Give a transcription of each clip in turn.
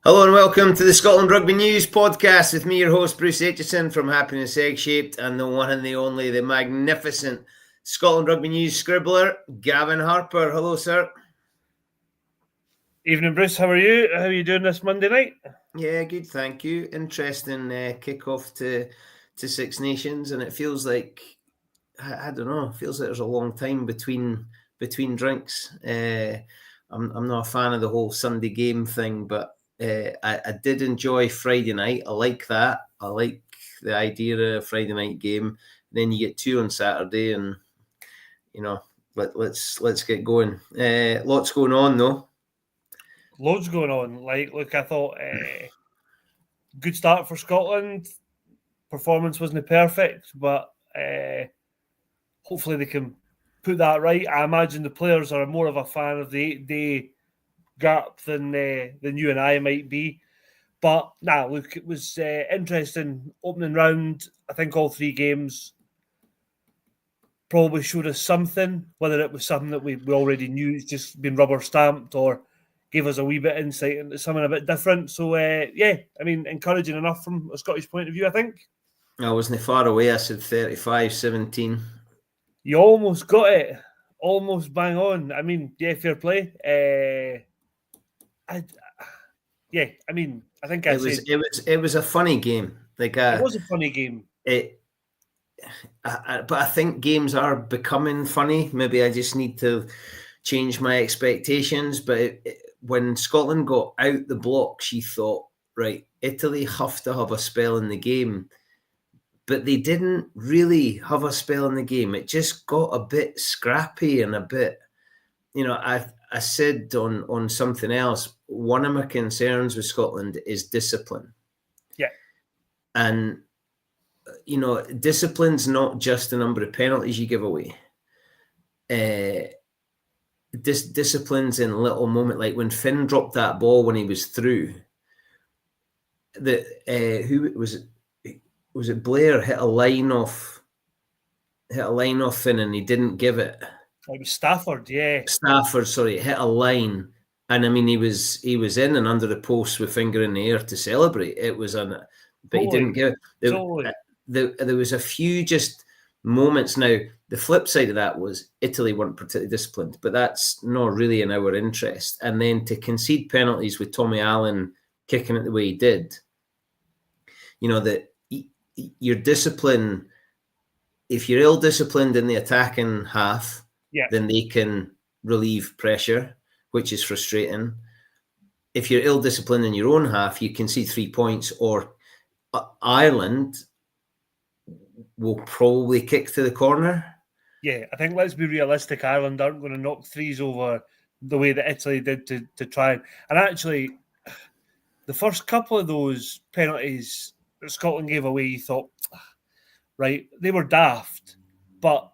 Hello and welcome to the Scotland Rugby News podcast with me, your host, Bruce Aitchison from Happiness Egg-Shaped, and the one and the only, the magnificent Scotland Rugby News scribbler, Gavin Harper. Hello, sir. Evening, Bruce. How are you? How are you doing this Monday night? Yeah, good, thank you. Interesting kick-off to Six Nations, and it feels like, I don't know, it feels like there's a long time between drinks. I'm not a fan of the whole Sunday game thing, but I did enjoy Friday night. I like that. I like the idea of a Friday night game. Then you get two on Saturday, and let's get going. Lots going on though. Loads going on. Look, I thought good start for Scotland. Performance wasn't perfect, but hopefully they can put that right. I imagine the players are more of a fan of the 8-day gap than you and I might be. But look, it was interesting opening round. I think all three games probably showed us something, whether it was something that we already knew, it's just been rubber stamped, or gave us a wee bit of insight into something a bit different. So, encouraging enough from a Scottish point of view, I think. I wasn't far away. I said 35-17. You almost got it. Almost bang on. I mean, fair play. I think it was a funny game. It was a funny game. But I think games are becoming funny. Maybe I just need to change my expectations. But when Scotland got out the blocks, you thought, right, Italy have to have a spell in the game. But they didn't really have a spell in the game. It just got a bit scrappy and a bit, I said on something else, one of my concerns with Scotland is discipline. Yeah. And, discipline's not just the number of penalties you give away. Discipline's in little moment, like when Finn dropped that ball when he was through. Who was it? Was it Blair hit a line off Finn and he didn't give it? It was Stafford, yeah. Hit a line, and I mean he was in and under the post with finger in the air to celebrate. It was but he didn't give it. There was a few just moments. Now the flip side of that was Italy weren't particularly disciplined, but that's not really in our interest. And then to concede penalties with Tommy Allen kicking it the way he did, that your discipline. If you're ill-disciplined in the attacking half, then they can relieve pressure, which is frustrating. If you're ill-disciplined in your own half, you can see 3 points, or Ireland will probably kick to the corner. Yeah, I think let's be realistic. Ireland aren't going to knock threes over the way that Italy did to try. And actually, the first couple of those penalties that Scotland gave away, you thought, right, they were daft, but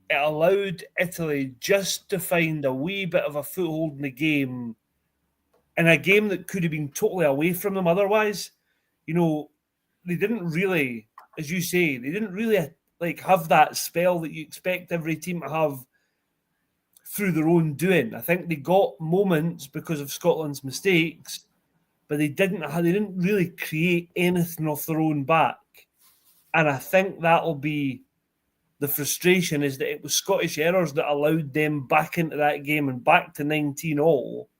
it allowed Italy just to find a wee bit of a foothold in the game, in a game that could have been totally away from them otherwise. They didn't really, as you say, have that spell that you expect every team to have through their own doing. I think they got moments because of Scotland's mistakes, but they didn't really create anything off their own back. And I think that'll be the frustration, is that it was Scottish errors that allowed them back into that game and back to 19-all,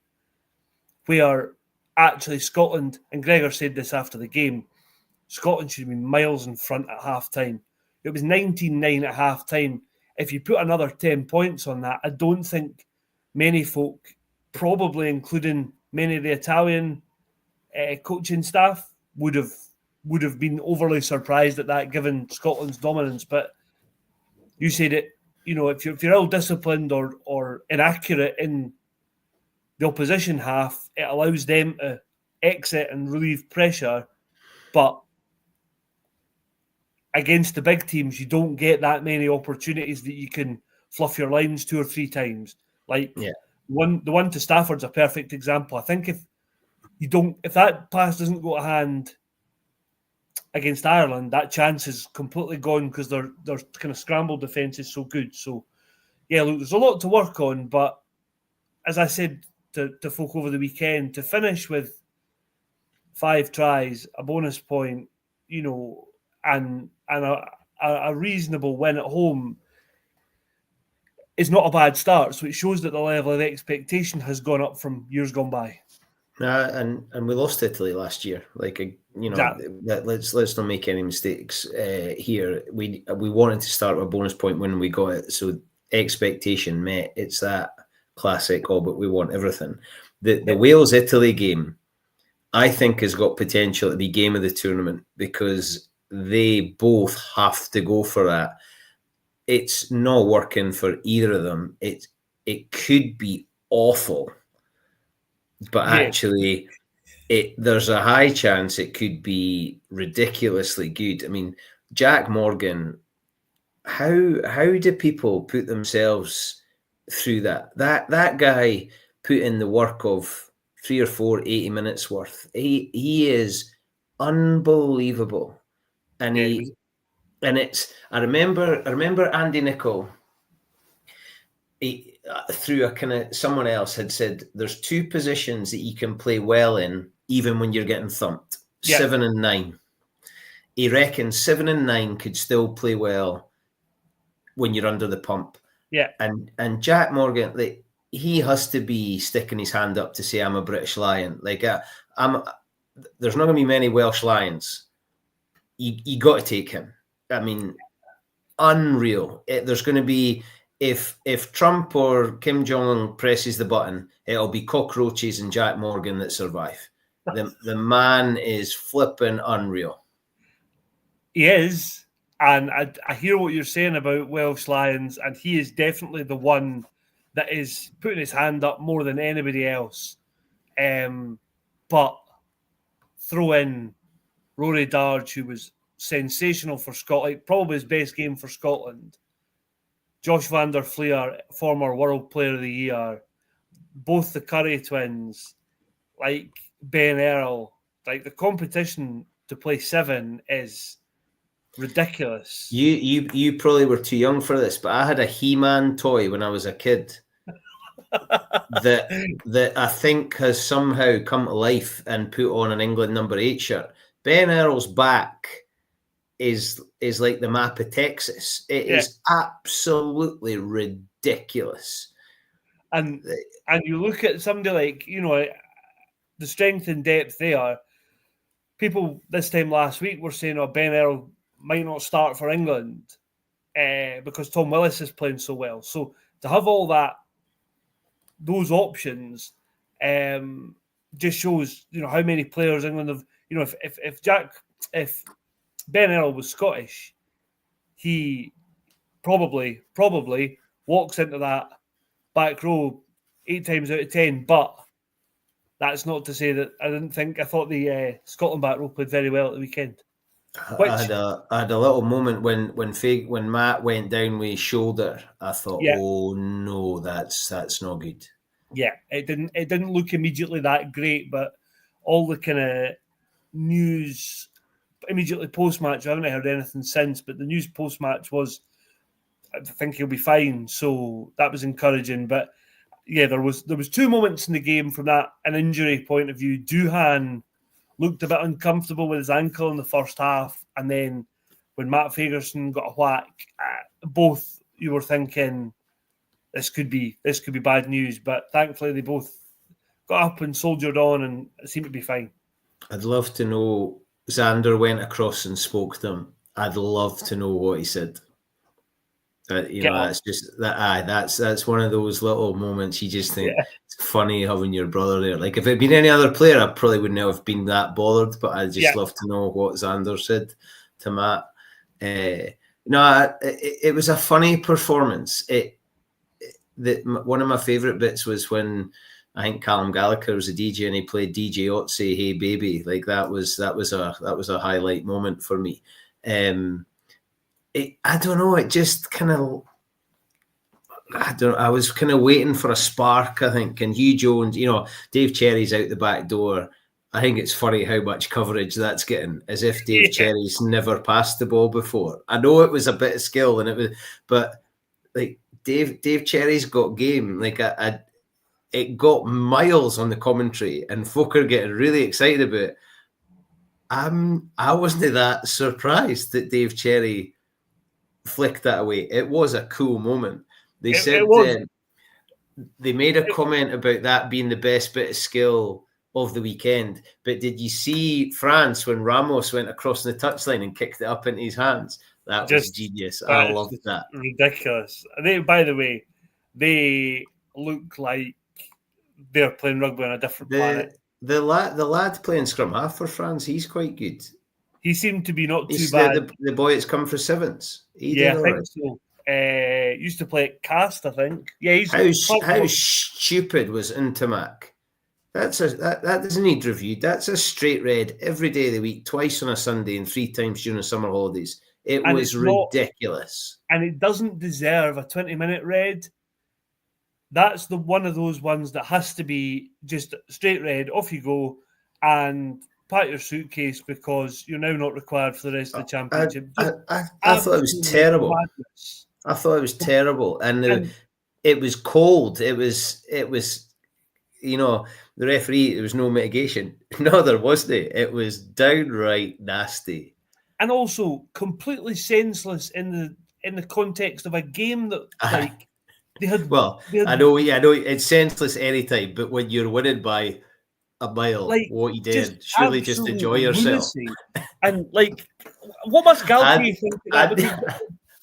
where actually Scotland, and Gregor said this after the game, Scotland should have been miles in front at half-time. It was 19-9 at half-time. If you put another 10 points on that, I don't think many folk, probably including many of the Italian coaching staff, would have been overly surprised at that, given Scotland's dominance. But you said it, if you're ill-disciplined or inaccurate in the opposition half, it allows them to exit and relieve pressure. But against the big teams, you don't get that many opportunities that you can fluff your lines 2 or 3 times. The one to Stafford's a perfect example. I think if that pass doesn't go to hand against Ireland, that chance is completely gone, because their kind of scrambled defence is so good. So, look, there's a lot to work on, but as I said to folk over the weekend, to finish with 5 tries, a bonus point, and a reasonable win at home is not a bad start. So it shows that the level of expectation has gone up from years gone by. And we lost Italy last year. Exactly. Let's not make any mistakes here. We wanted to start with a bonus point when we got it, so expectation met. It's that classic, but we want everything. The Wales-Italy game, I think, has got potential to be game of the tournament because they both have to go for that. It's not working for either of them. It could be awful, but actually, there's a high chance it could be ridiculously good. I mean, Jack Morgan, how do people put themselves through that? That guy put in the work of 3 or 4 80 minutes worth. He is unbelievable, and I remember Andy Nicol. Through a kind of someone else had said, there's 2 positions that you can play well in, even when you're getting thumped. 7 and 9. He reckons 7 and 9 could still play well when you're under the pump. Yeah. And Jack Morgan, he has to be sticking his hand up to say, I'm a British Lion. There's not going to be many Welsh Lions. You got to take him. I mean, unreal. There's going to be, if Trump or Kim Jong-un presses the button, it'll be cockroaches and Jack Morgan that survive. The man is flipping unreal. He is. And I hear what you're saying about Welsh Lions, and he is definitely the one that is putting his hand up more than anybody else. But throw in Rory Darge, who was sensational for Scotland, probably his best game for Scotland. Josh van der Fleer, former World Player of the Year. Both the Curry twins, like Ben Earl. Like, the competition to play 7 is ridiculous. You probably were too young for this, but I had a He-Man toy when I was a kid that I think has somehow come to life and put on an England number 8 shirt. Ben Earl's back is like the map of Texas. It is absolutely ridiculous. And you look at somebody like, the strength and depth there. People this time last week were saying, Ben Earl might not start for England because Tom Willis is playing so well. So to have all those options just shows, how many players England have. If Ben Earl was Scottish, he probably walks into that back row 8 times out of 10. But that's not to say that I thought the Scotland back row played very well at the weekend. I had a little moment when Matt went down with his shoulder. I thought, oh no, that's not good. Yeah, it didn't look immediately that great, but all the kind of news immediately post-match, I haven't heard anything since, but the news post-match was, I think he'll be fine. So that was encouraging. But yeah, there was 2 moments in the game from an injury point of view. Doohan looked a bit uncomfortable with his ankle in the first half, and then when Matt Fagerson got a whack, both you were thinking this could be bad news. But thankfully, they both got up and soldiered on, and it seemed to be fine. I'd love to know. Xander went across and spoke to him. I'd love to know what he said. That's just that. That's one of those little moments you just think it's funny having your brother there. Like, if it had been any other player, I probably wouldn't have been that bothered. But I just love to know what Xander said to Matt. It was a funny performance. One of my favourite bits was when I think Callum Gallagher was a DJ and he played DJ Otzi, Hey Baby. Like, that was a highlight moment for me. I don't know. It just kind of, I was kind of waiting for a spark, I think. And Hugh Jones, Dave Cherry's out the back door. I think it's funny how much coverage that's getting, as if Dave Cherry's never passed the ball before. I know it was a bit of skill, but like Dave Cherry's got game. Like, it got miles on the commentary, and folk are getting really excited about it. I wasn't that surprised that Dave Cherry flicked that away. It was a cool moment. They said they made a comment about that being the best bit of skill of the weekend. But did you see France when Ramos went across the touchline and kicked it up into his hands? That was genius. I loved that. Ridiculous. They, by the way, they look like they're playing rugby on a different planet. The lad playing scrum-half for France, he's quite good. He seemed to be not too bad. The boy that's come for sevens. I think so. Used to play at Cast, I think. Yeah, how stupid was Inac? That doesn't need reviewed. That's a straight red every day of the week, twice on a Sunday and 3 times during the summer holidays. It was ridiculous. And it doesn't deserve a 20-minute red. That's one of those ones that has to be just straight red, off you go, and pack your suitcase because you're now not required for the rest of the championship. I thought it was terrible. Madness. I thought it was terrible. And it was cold. It was, the referee, there was no mitigation. No, there wasn't. It was downright nasty. And also completely senseless in the context of a game that, like, I know it's senseless anytime, but when you're winning by a mile, like, what you did, surely just enjoy yourself. And like, what must Galway think?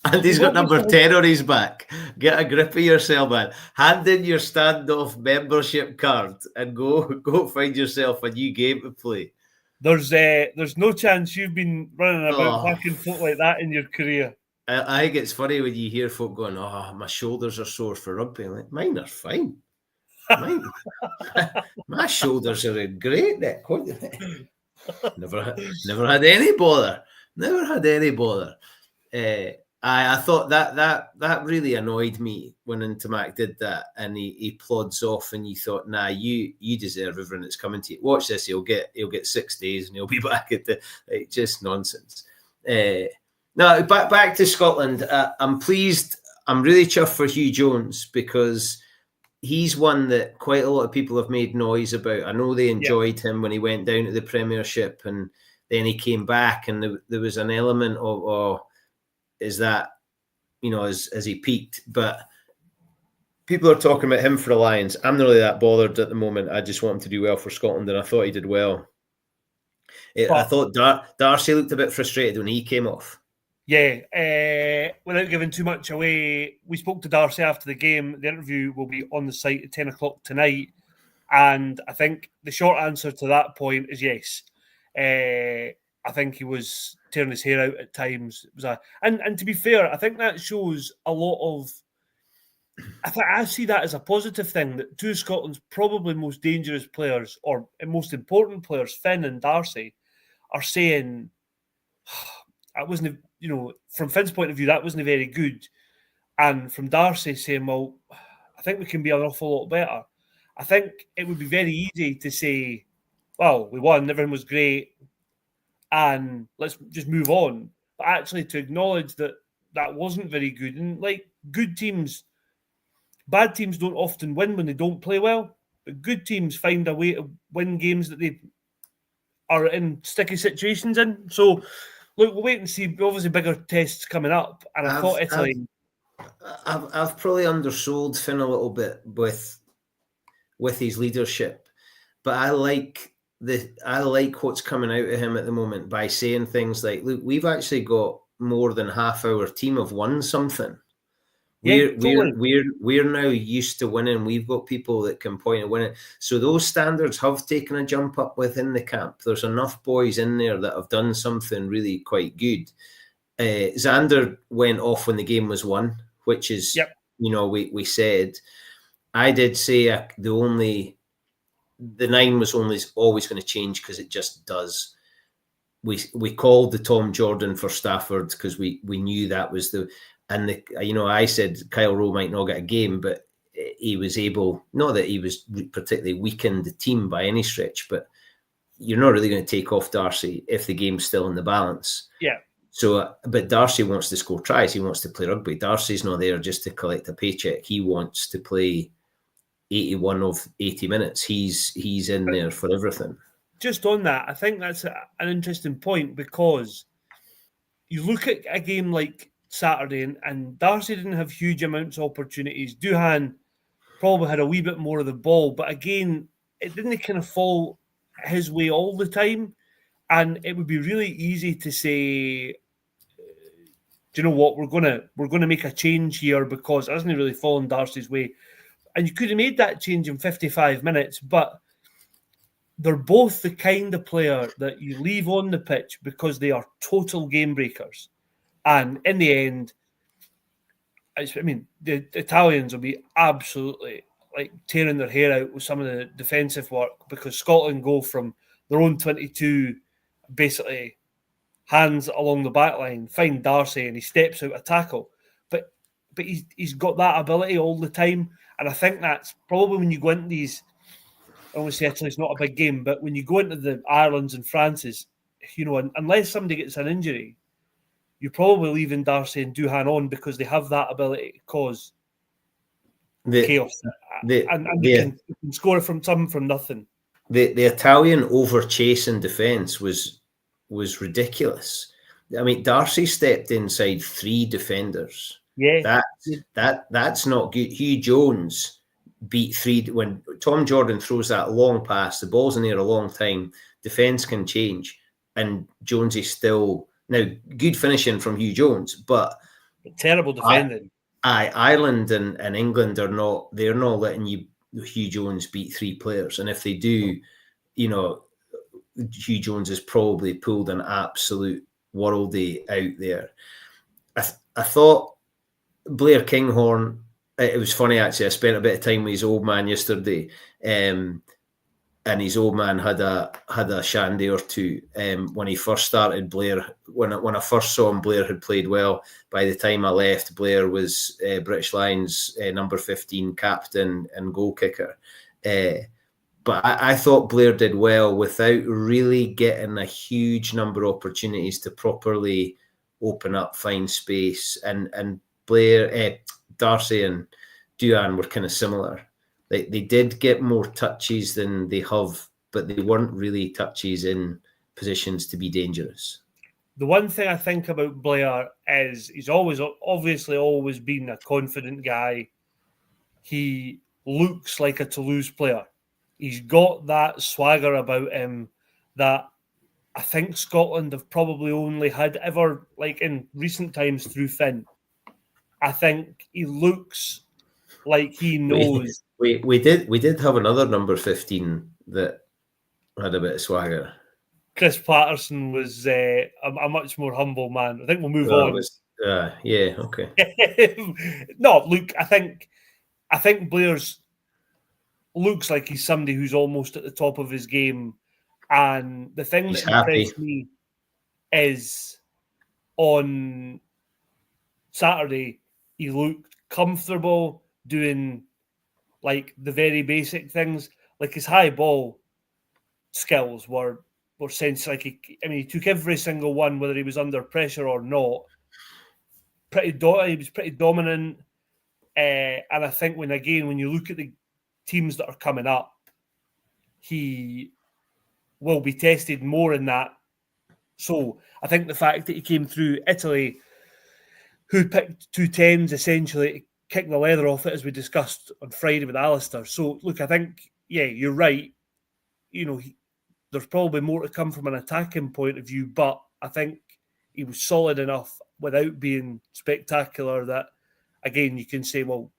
And he's got number 10 on his back. Get a grip of yourself, man. Hand in your standoff membership card and go find yourself a new game to play. There's no chance you've been running about back and forth like that in your career. I think it's funny when you hear folk going, "Oh, my shoulders are sore for rugby." I'm like, mine are fine. My shoulders are in great nick. Never had any bother. Never had any bother. I thought that really annoyed me when Inac did that, and he plods off, and you thought, nah, you deserve everything that's coming to you. Watch this, he'll get 6 days, and he'll be back at just nonsense. Now back to Scotland. I'm pleased. I'm really chuffed for Hugh Jones because he's one that quite a lot of people have made noise about. I know they enjoyed him when he went down to the Premiership, and then he came back, and there was an element of, is that, as he peaked? But people are talking about him for the Lions. I'm not really that bothered at the moment. I just want him to do well for Scotland, and I thought he did well. I thought Darcy looked a bit frustrated when he came off. Yeah, without giving too much away, we spoke to Darcy after the game. The interview will be on the site at 10 o'clock tonight. And I think the short answer to that point is yes. I think he was tearing his hair out at times. And to be fair, I think that shows a lot of. I see that as a positive thing, that two of Scotland's probably most dangerous players or most important players, Finn and Darcy, are saying, "I wasn't." From Finn's point of view, that wasn't very good, and from Darcy saying, "Well, I think we can be an awful lot better." I think it would be very easy to say, "Well, we won, everything was great, and let's just move on." But actually, to acknowledge that wasn't very good, and like good teams, bad teams don't often win when they don't play well, but good teams find a way to win games that they are in sticky situations in. So. Look, we'll wait and see. Obviously, bigger tests coming up, and I thought Italy. I've probably undersold Finn a little bit with his leadership, but I like what's coming out of him at the moment by saying things like, "Look, we've actually got more than half our team have won something. We're now used to winning. We've got people that can point at winning. So those standards have taken a jump up within the camp. There's enough boys in there that have done something really quite good." Xander went off when the game was won, which is, we said. I did say the 9 was always going to change because it just does. We called the Tom Jordan for Stafford because we knew that was the. And I said Kyle Rowe might not get a game, but he was able. Not that he was particularly weakened the team by any stretch, but you're not really going to take off Darcy if the game's still in the balance. Yeah. So, but Darcy wants to score tries. He wants to play rugby. Darcy's not there just to collect a paycheck. He wants to play 81 of 80 minutes. He's in there for everything. just on that, I think that's an interesting point, because you look at a game like Saturday, and Darcy didn't have huge amounts of opportunities. Duhan probably had a wee bit more of the ball, but again, it didn't kind of fall his way all the time. And it would be really easy to say, do you know what, we're gonna make a change here because it hasn't really fallen Darcy's way. And you could have made that change in 55 minutes, but they're both the kind of player that you leave on the pitch because they are total game breakers. And in the end, I mean, the Italians will be absolutely like tearing their hair out with some of the defensive work, because Scotland go from their own 22, basically hands along the back line, find Darcy, and he steps out a tackle. But he's got that ability all the time. And I think that's probably when you go into these, obviously Italy's not a big game, but when you go into the Irelands and France's, you know, unless somebody gets an injury, you're probably leaving Darcy and Duhan on because they have that ability to cause chaos. And you can score from nothing. The Italian over-chasing defence was ridiculous. I mean, Darcy stepped inside 3 defenders. Yeah. That's not good. Hugh Jones beat 3. When Tom Jordan throws that long pass, the ball's in there a long time, defence can change. And Jones is still... Now, good finishing from Hugh Jones, but terrible defending. Ireland and England they're not letting Hugh Jones beat 3 players. And if they do, you know, Hugh Jones has probably pulled an absolute worldie out there. I thought Blair Kinghorn, it was funny actually, I spent a bit of time with his old man yesterday, and his old man had a shandy or two when he first started. Blair, when I first saw him, Blair had played well. By the time I left, Blair was British Lions number 15 captain and goal kicker. But I thought Blair did well without really getting a huge number of opportunities to properly open up, find space. And Blair, Darcy and Duhan were kind of similar. They did get more touches than they have, but they weren't really touches in positions to be dangerous. The one thing I think about Blair is he's obviously always been a confident guy. He looks like a Toulouse player. He's got that swagger about him that I think Scotland have probably only had ever, like in recent times, through Finn. I think he looks like he knows. We did have another number 15 that had a bit of swagger. Chris Patterson was a much more humble man. I think we'll move on. Yeah, okay. No, look, I think Blair's looks like he's somebody who's almost at the top of his game. And the thing that impressed me is on Saturday, he looked comfortable doing like the very basic things. Like his high ball skills were sense. Like he took every single one, whether he was under pressure or not. He was pretty dominant. And I think when you look at the teams that are coming up, he will be tested more in that. So I think the fact that he came through Italy, who picked 2 10s essentially to kick the leather off it, as we discussed on Friday with Alistair. So look, I think, yeah, you're right. You know, there's probably more to come from an attacking point of view, but I think he was solid enough without being spectacular that, again, you can say, well,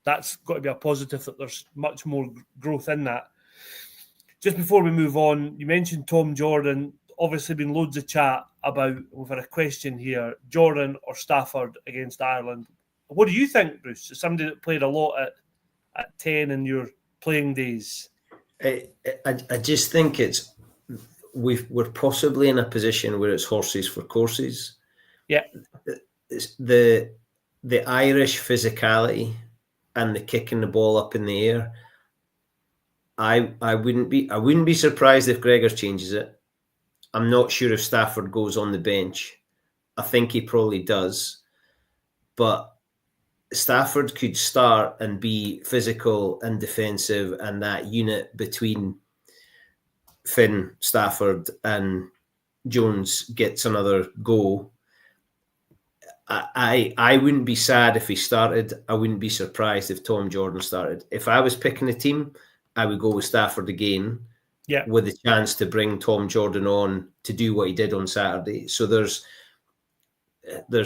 that's got to be a positive, that there's much more growth in that. Just before we move on, you mentioned Tom Jordan. Obviously been loads of chat about, we've had a question here, Jordan or Stafford against Ireland. What do you think, Bruce? As somebody that played a lot at 10 in your playing days. I just think we're possibly in a position where it's horses for courses. Yeah. The Irish physicality and the kicking the ball up in the air. I wouldn't be surprised if Gregor changes it. I'm not sure if Stafford goes on the bench. I think he probably does. But Stafford could start and be physical and defensive, and that unit between Finn, Stafford and Jones gets another go, I wouldn't be sad if he started. I wouldn't be surprised if Tom Jordan started. If I was picking a team, I would go with Stafford again, with a chance to bring Tom Jordan on to do what he did on Saturday. So there's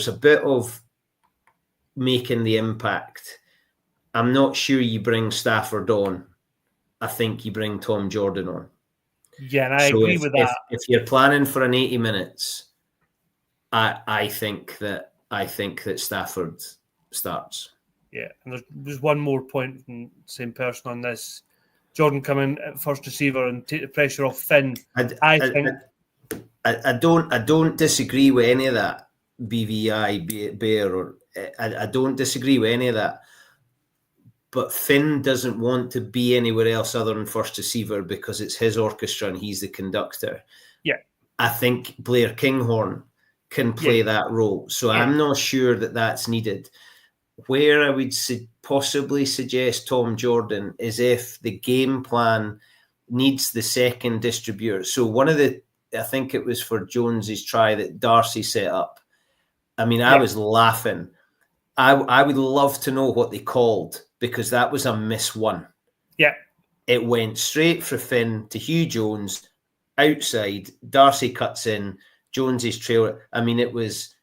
a bit of making the impact. I'm not sure you bring Stafford on. I think you bring Tom Jordan on. Yeah, and I agree with that. If you're planning for an 80 minutes, I think that Stafford starts. Yeah, and there's one more point from the same person on this. Jordan come in at first receiver and take the pressure off Finn. I don't disagree with any of that. BVI, Bear, or I don't disagree with any of that. But Finn doesn't want to be anywhere else other than first receiver because it's his orchestra and he's the conductor. Yeah, I think Blair Kinghorn can play that role. So I'm not sure that that's needed. Where I would possibly suggest Tom Jordan is if the game plan needs the second distributor. So I think it was for Jones's try that Darcy set up. I mean, I was laughing. I would love to know what they called because that was a miss one. Yeah. It went straight for Finn to Hugh Jones, outside. Darcy cuts in, Jones's trail. I mean, it was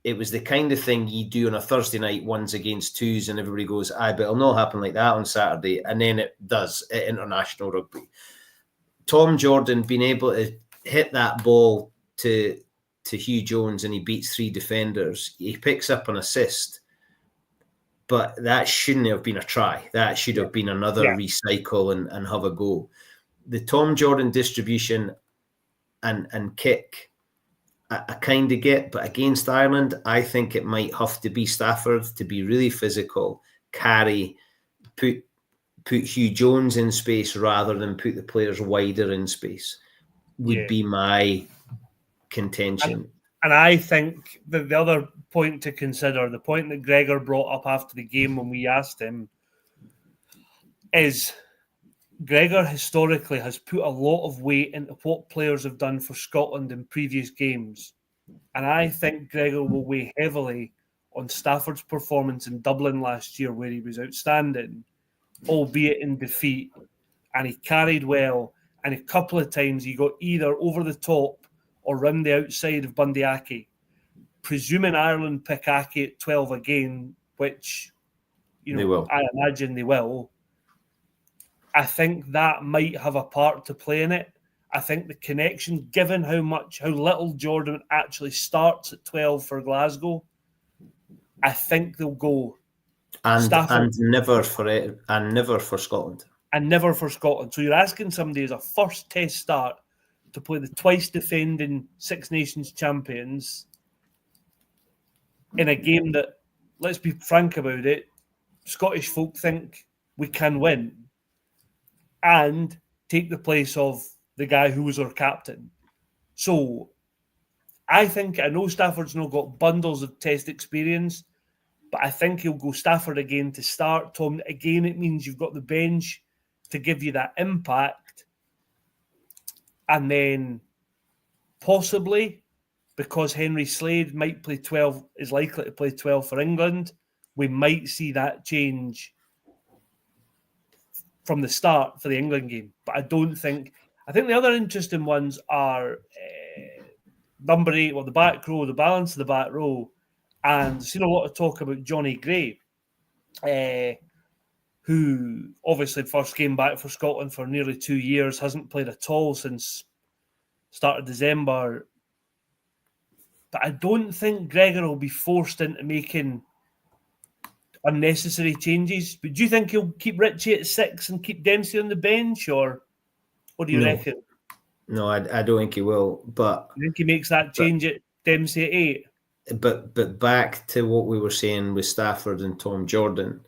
the kind of thing you do on a Thursday night, ones against twos, and everybody goes, but it'll not happen like that on Saturday. And then it does at international rugby. Tom Jordan being able to hit that ball to Hugh Jones and he beats 3 defenders. He picks up an assist. But that shouldn't have been a try. That should have been another recycle and have a go. The Tom Jordan distribution and kick, I kind of get, but against Ireland, I think it might have to be Stafford to be really physical, carry, put Hugh Jones in space rather than put the players wider in space, would be my contention. And I think that the other point to consider, the point that Gregor brought up after the game when we asked him, is Gregor historically has put a lot of weight into what players have done for Scotland in previous games. And I think Gregor will weigh heavily on Stafford's performance in Dublin last year, where he was outstanding, albeit in defeat. And he carried well. And a couple of times he got either over the top or round the outside of Bundy Aki. Presuming Ireland pick Aki at 12 again, which I imagine they will, I think that might have a part to play in it. I think the connection, given how little Jordan actually starts at 12 for Glasgow, I think they'll go and never for Scotland. And never for Scotland. So you're asking somebody as a first test start to play the twice defending Six Nations champions in a game that, let's be frank about it, Scottish folk think we can win, and take the place of the guy who was our captain. So I know Stafford's not got bundles of test experience, but I think he'll go Stafford again to start. Tom, again, it means you've got the bench to give you that impact. And then possibly, because Henry Slade might play 12, is likely to play 12 for England, we might see that change from the start for the England game. But I think the other interesting ones are number 8, the back row, the balance of the back row. And I've seen a lot of talk about Johnny Gray, who obviously first came back for Scotland for nearly 2 years, hasn't played at all since start of December. But I don't think Gregor will be forced into making unnecessary changes. But do you think he'll keep Ritchie at 6 and keep Dempsey on the bench, or what do you reckon? No, I don't think he will. But you think he makes that change at Dempsey at 8? But back to what we were saying with Stafford and Tom Jordan,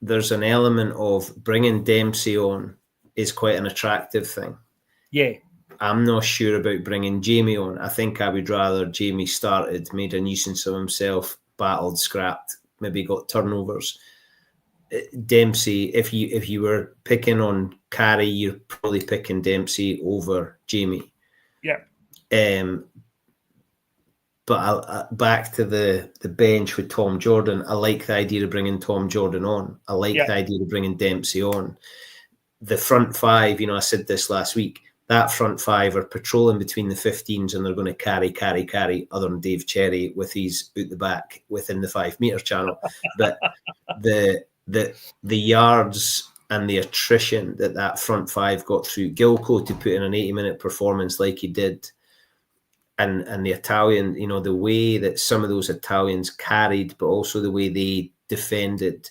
there's an element of bringing Dempsey on is quite an attractive thing. Yeah. I'm not sure about bringing Jamie on. I think I would rather Jamie started, made a nuisance of himself, battled, scrapped, maybe got turnovers. Dempsey, if you were picking on Carey, you're probably picking Dempsey over Jamie. Yeah. But back to the bench with Tom Jordan, I like the idea of bringing Tom Jordan on. I like the idea of bringing Dempsey on. The front five, I said this last week, that front five are patrolling between the 15s and they're going to carry, other than Dave Cherry with his out the back within the 5 metre channel. But the yards and the attrition that front five got through, Gilco to put in an 80-minute performance like he did, and the Italian, the way that some of those Italians carried, but also the way they defended,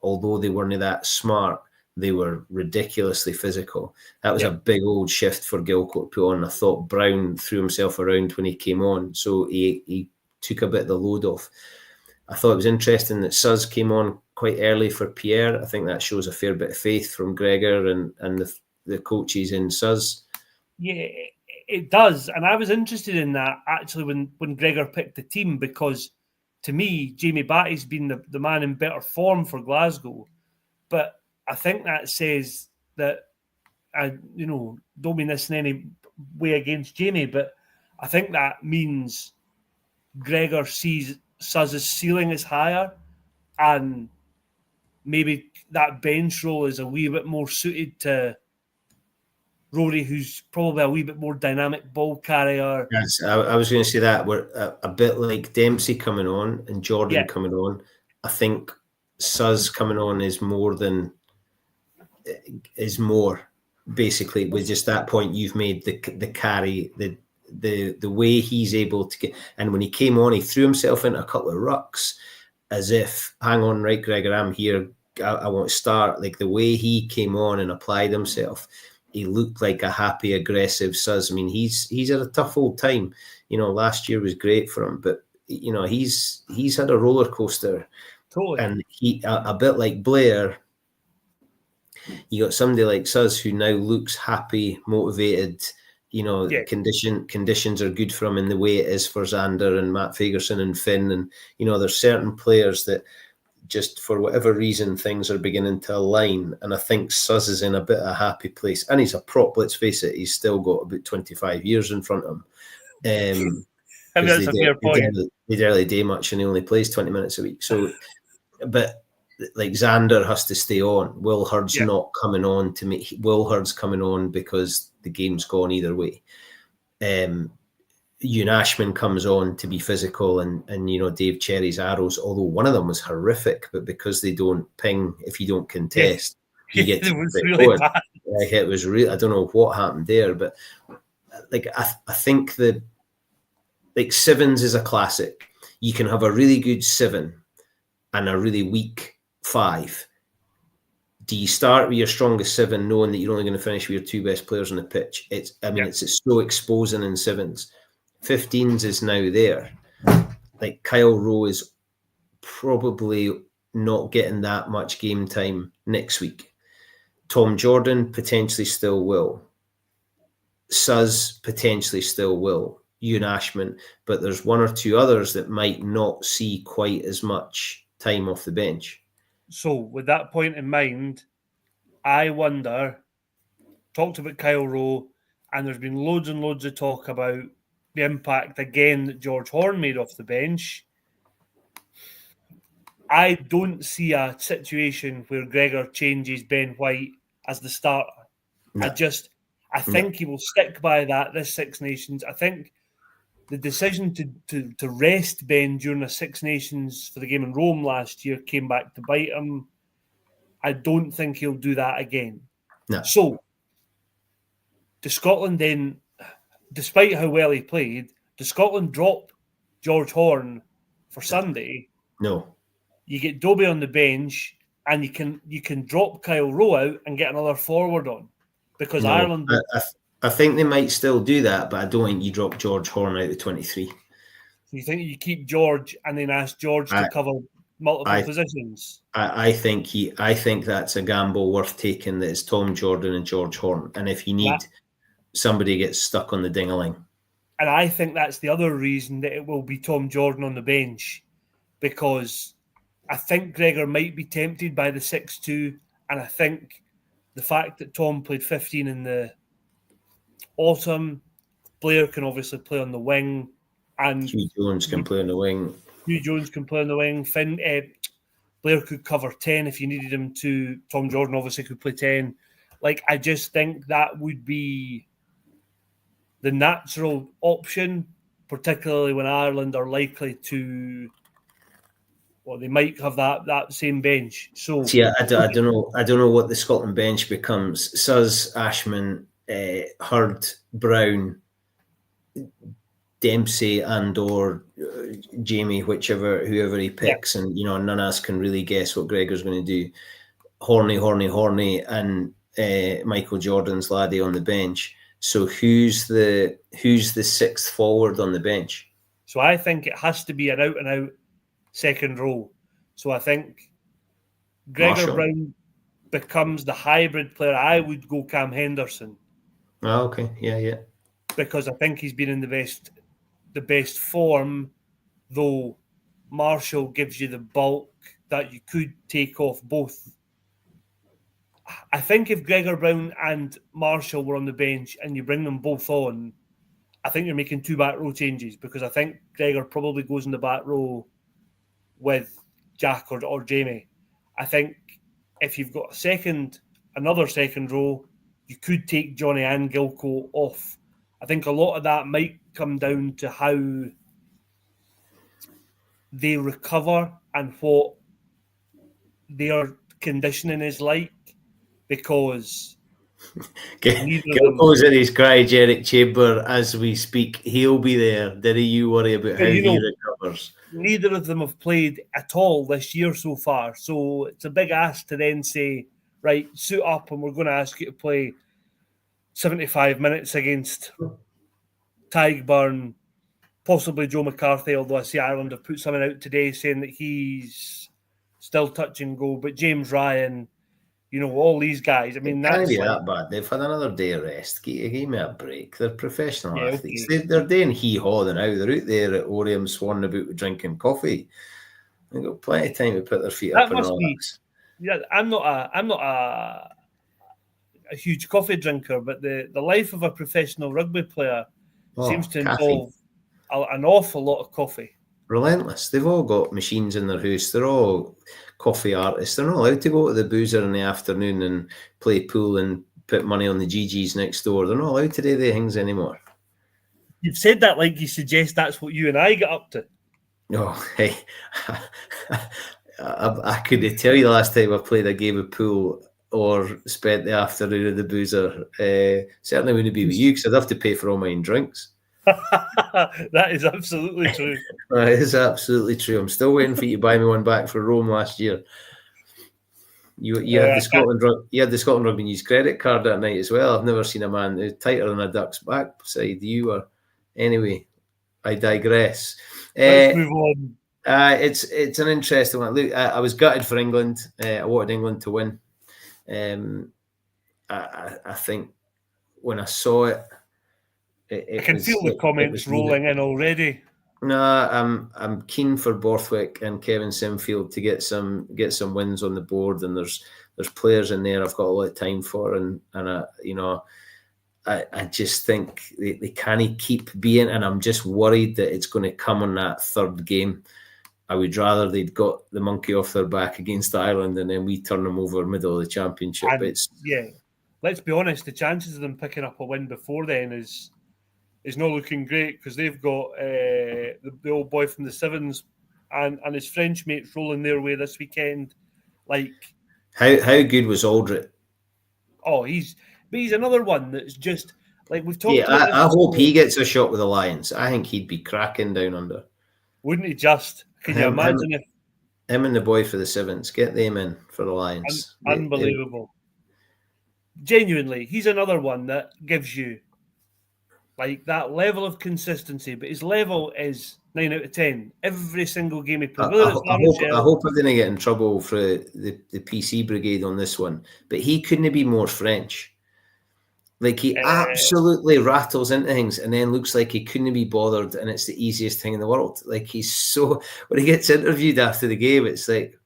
although they weren't that smart, they were ridiculously physical. That was a big old shift for Gilco to put on. I thought Brown threw himself around when he came on, so he took a bit of the load off. I thought it was interesting that Suz came on quite early for Pierre. I think that shows a fair bit of faith from Gregor and the coaches in Suz. Yeah, it does. And I was interested in that, actually, when Gregor picked the team, because to me, Jamie Batty's been the man in better form for Glasgow. But I think that says that, don't mean this in any way against Jamie, but I think that means Gregor sees Suz's ceiling is higher, and maybe that bench role is a wee bit more suited to Rory, who's probably a wee bit more dynamic ball carrier. Yes, I was going to say that. We're a bit like Dempsey coming on and Jordan coming on. I think Suz coming on is more, basically, with just that point you've made, the carry, the way he's able to get, and when he came on, he threw himself into a couple of rucks as if, hang on, right, Gregor, I'm here, I want to start. Like the way he came on and applied himself, he looked like a happy, aggressive Suz. I mean, he's had a tough old time. Last year was great for him, but he's had a roller coaster. Totally. And he, a bit like Blair, you got somebody like Suz who now looks happy, motivated. Conditions are good for him in the way it is for Xander and Matt Fagerson and Finn. And, there's certain players that just for whatever reason, things are beginning to align. And I think Suz is in a bit of a happy place. And he's a prop, let's face it. He's still got about 25 years in front of him. I mean, that's a fair point. They rarely do much and he only plays 20 minutes a week. So, but like Xander has to stay on. Will Hurd's not coming on to me. Will Hurd's coming on because the game's gone either way. Ewan Ashman comes on to be physical and Dave Cherry's arrows, although one of them was horrific, but because they don't ping if you don't contest, you get it was really bad. Like it was real. I don't know what happened there, but like I think that like sevens is a classic. You can have a really good 7 and a really weak 5. Do you start with your strongest 7 knowing that you're only going to finish with your 2 best players on the pitch? It's so exposing in 7s. 15s is now there. Like Kyle Rowe is probably not getting that much game time next week. Tom Jordan potentially still will. Suz potentially still will. Ewan Ashman, but there's 1 or 2 others that might not see quite as much time off the bench. So with that point in mind, I wonder, talked about Kyle Rowe, and there's been loads and loads of talk about the impact again that George Horn made off the bench. I don't see a situation where Gregor changes Ben White as the starter. No. I think he will stick by that this Six Nations. I think the decision to rest Ben during the Six Nations for the game in Rome last year came back to bite him. I don't think he'll do that again. No. So, does Scotland then, despite how well he played, does Scotland drop George Horn for Sunday? No. You get Dobie on the bench, and you can drop Kyle Rowe out and get another forward on, because Ireland. I think they might still do that, but I don't think you drop George Horn out of 23. So you think you keep George and then ask George to cover multiple positions? I think that's a gamble worth taking. That is Tom Jordan and George Horn, and if you need somebody gets stuck on the ding-a-ling. And I think that's the other reason that it will be Tom Jordan on the bench, because I think Gregor might be tempted by the 6-2, and I think the fact that Tom played 15 in the autumn, Blair can obviously play on the wing, and Hugh Jones can play on the wing. Blair could cover 10 if you needed him to. Tom Jordan obviously could play 10. Like, I just think that would be the natural option, particularly when Ireland are likely to, well, they might have that same bench. So yeah, I don't know what the Scotland bench becomes. Suz, Ashman, Hurd, Brown, Dempsey, and or Jamie, whoever he picks, and none of us can really guess what Gregor's going to do. Horny, and Michael Jordan's laddie on the bench. So who's the sixth forward on the bench? So I think it has to be an out and out second row. So I think Gregor Marshall. Brown becomes the hybrid player. I would go Cam Henderson. Oh, okay, yeah. Because I think he's been in the best form, though Marshall gives you the bulk that you could take off both. I think if Gregor Brown and Marshall were on the bench and you bring them both on, I think you're making 2 back row changes, because I think Gregor probably goes in the back row with Jack or Jamie. I think if you've got another second row, you could take Johnny and Gilco off. I think a lot of that might come down to how they recover and what their conditioning is like, because Gilco's in his cryogenic chamber as we speak. He'll be there. Did you worry about how he recovers? Neither of them have played at all this year so far, so it's a big ask to then say, right, suit up and we're going to ask you to play 75 minutes against Tygburn, possibly Joe McCarthy, although I see Ireland have put something out today saying that he's still touch and go, but James Ryan, all these guys. I mean, that's can't be that bad. They've had another day of rest. Give me a break. They're professional athletes. Okay. They're doing hee-haw now. They're out there at Oriam swanning about drinking coffee. They've got plenty of time to put their feet up and relax. Yeah, I'm not a huge coffee drinker, but the life of a professional rugby player seems to involve an awful lot of coffee. Relentless. They've all got machines in their house. They're all coffee artists. They're not allowed to go to the boozer in the afternoon and play pool and put money on the GGs next door. They're not allowed to do the things anymore. You've said that like you suggest that's what you and I get up to. Oh, hey. I couldn't tell you the last time I played a game of pool or spent the afternoon at the boozer. Certainly wouldn't be with you, because I'd have to pay for all my own drinks. That is absolutely true. That is absolutely true. I'm still waiting for you to buy me one back for Rome last year. You had the Scotland Rugby News credit card that night as well. I've never seen a man tighter than a duck's backside. You were. Anyway, I digress. Let's move on. It's an interesting one. Look, I was gutted for England. I wanted England to win. I think when I saw it, I can feel the comments rolling in already. No, I'm keen for Borthwick and Kevin Sinfield to get some wins on the board, and there's players in there I've got a lot of time for, and I just think they can't keep being, and I'm just worried that it's going to come on that third game. I would rather they'd got the monkey off their back against Ireland and then we turn them over middle of the championship. Let's be honest, the chances of them picking up a win before then is not looking great, because they've got the old boy from the Sevens and his French mates rolling their way this weekend. Like, how good was Aldred? Oh, he's another one that's just like we've talked. Yeah, I hope he gets a shot with the Lions. I think he'd be cracking down under. Wouldn't he just? Can you imagine if him and the boy for the Sevens get them in for the Lions? Unbelievable. Genuinely, he's another one that gives you like that level of consistency, but his level is 9 out of 10 every single game he plays. I hope I didn't get in trouble for the PC brigade on this one, but he couldn't be more French. Like he absolutely rattles into things and then looks like he couldn't be bothered and it's the easiest thing in the world. Like he's so, when he gets interviewed after the game, it's like,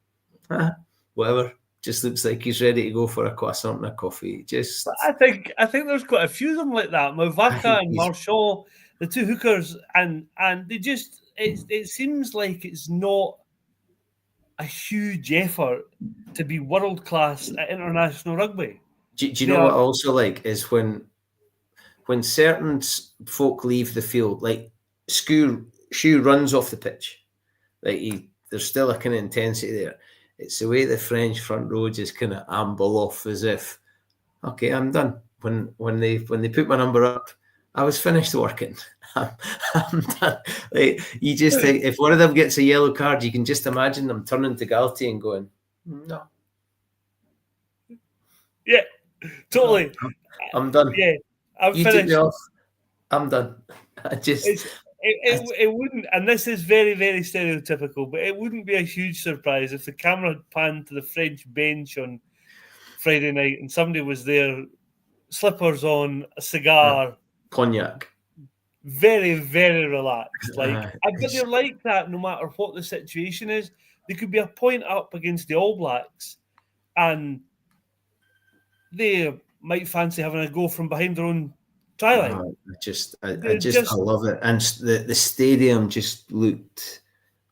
whatever. Just looks like he's ready to go for a croissant and a coffee. Just, I think there's quite a few of them like that. Mavaka and Marshall, the two hookers, and they just, it seems like it's not a huge effort to be world class at international rugby. Do you know what I also like is when certain folk leave the field, like Shu runs off the pitch, like there's still a kind of intensity there. It's the way the French front row just kind of amble off as if, okay, I'm done. When they put my number up, I was finished working. I'm done. Like, you just think if one of them gets a yellow card, you can just imagine them turning to Galty and going, no. Yeah, totally. I'm done. Yeah, I'm you finished. Took me off. I'm done. It wouldn't, and this is very, very stereotypical, but it wouldn't be a huge surprise if the camera had panned to the French bench on Friday night and somebody was there, slippers on, a cigar, cognac, very, very relaxed. But they're like that no matter what the situation is. They could be a point up against the All Blacks, and they might fancy having a go from behind their own try line. I love it, and the stadium just looked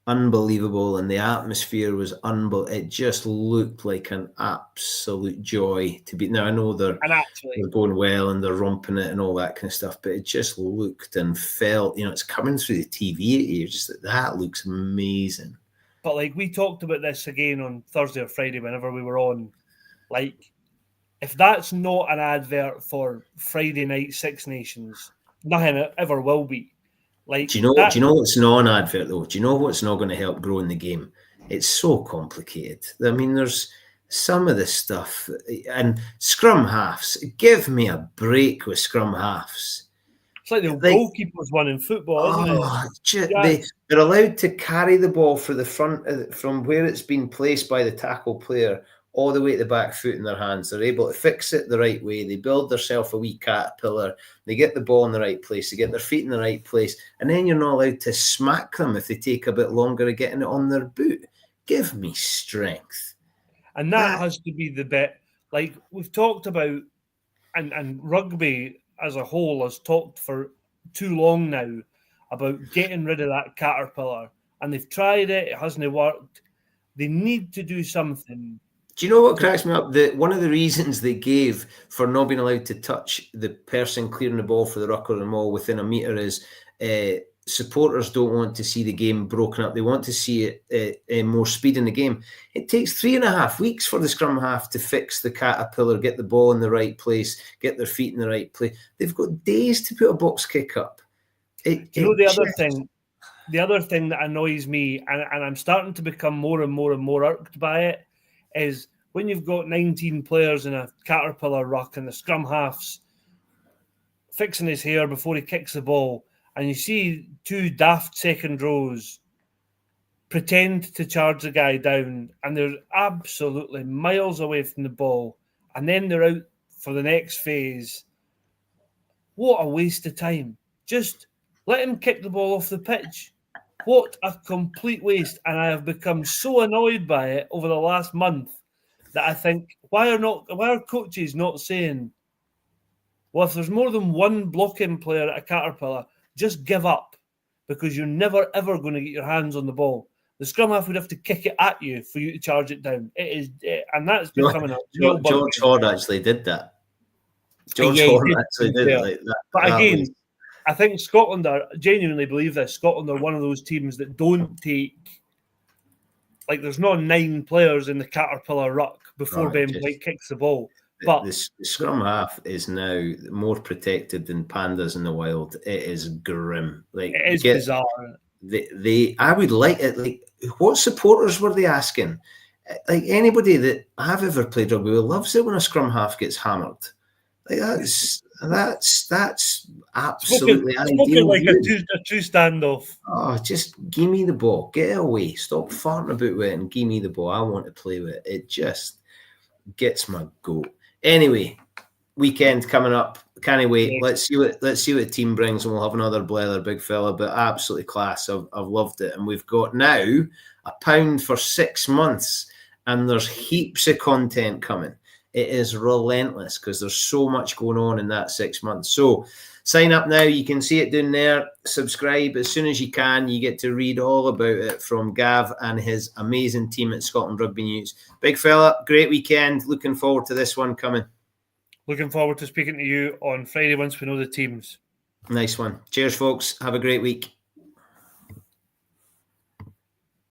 unbelievable, and the atmosphere was unbelievable. It just looked like an absolute joy to be. Now I know they're going well and they're romping it and all that kind of stuff, but it just looked and felt, it's coming through the TV at you. Just that looks amazing. But like we talked about this again on Thursday or Friday, whenever we were on, like, if that's not an advert for Friday night Six Nations, nothing ever will be. Like, do you know what's not an advert though? Do you know what's not going to help grow in the game? It's so complicated. I mean, there's some of this stuff, and scrum halves. Give me a break with scrum halves. It's like the goalkeepers one in football, isn't it? They're allowed to carry the ball for the front from where it's been placed by the tackle player all the way to the back foot in their hands. They're able to fix it the right way. They build themselves a wee caterpillar. They get the ball in the right place. They get their feet in the right place. And then you're not allowed to smack them if they take a bit longer at getting it on their boot. Give me strength. And that has to be the bit, like we've talked about, and rugby as a whole has talked for too long now about getting rid of that caterpillar. And they've tried it. It hasn't worked. They need to do something. Do you know what cracks me up? One of the reasons they gave for not being allowed to touch the person clearing the ball for the ruck or the maul within a metre is supporters don't want to see the game broken up. They want to see more speed in the game. It takes 3.5 weeks for the scrum-half to fix the caterpillar, get the ball in the right place, get their feet in the right place. They've got days to put a box kick up. The other thing that annoys me, and I'm starting to become more and more and more irked by it, is when you've got 19 players in a caterpillar ruck and the scrum half's fixing his hair before he kicks the ball, and you see two daft second rows pretend to charge the guy down, and they're absolutely miles away from the ball, and then they're out for the next phase. What a waste of time. Just let him kick the ball off the pitch. What a complete waste. And I have become so annoyed by it over the last month that I think, why are coaches not saying, well, if there's more than one blocking player at a caterpillar, just give up, because you're never, ever going to get your hands on the ball. The scrum half would have to kick it at you for you to charge it down. And that's becoming a real bug. George Hord actually did that. George Hord actually did it like that. But again, I think Scotland genuinely believe this. Scotland are one of those teams that don't take, like, there's not 9 players in the caterpillar ruck before Ben White kicks the ball. But the scrum half is now more protected than pandas in the wild. It is grim. Like, it is bizarre. I would like it. Like, what supporters were they asking? Like, anybody that I've ever played rugby with loves it when a scrum half gets hammered. Like, that's absolutely ideal. Like a true standoff. Oh, just give me the ball. Get it away. Stop farting about with it and give me the ball. I want to play with it. It just gets my goat. Anyway, weekend coming up. Can't wait. Yeah. Let's see what the team brings, and we'll have another blather, big fella. But absolutely class. I've loved it, and we've got now £1 for 6 months, and there's heaps of content coming. It is relentless because there's so much going on in that 6 months. So sign up now. You can see it down there. Subscribe as soon as you can. You get to read all about it from Gav and his amazing team at Scotland Rugby News. Big fella, great weekend. Looking forward to this one coming. Looking forward to speaking to you on Friday once we know the teams. Nice one. Cheers, folks. Have a great week.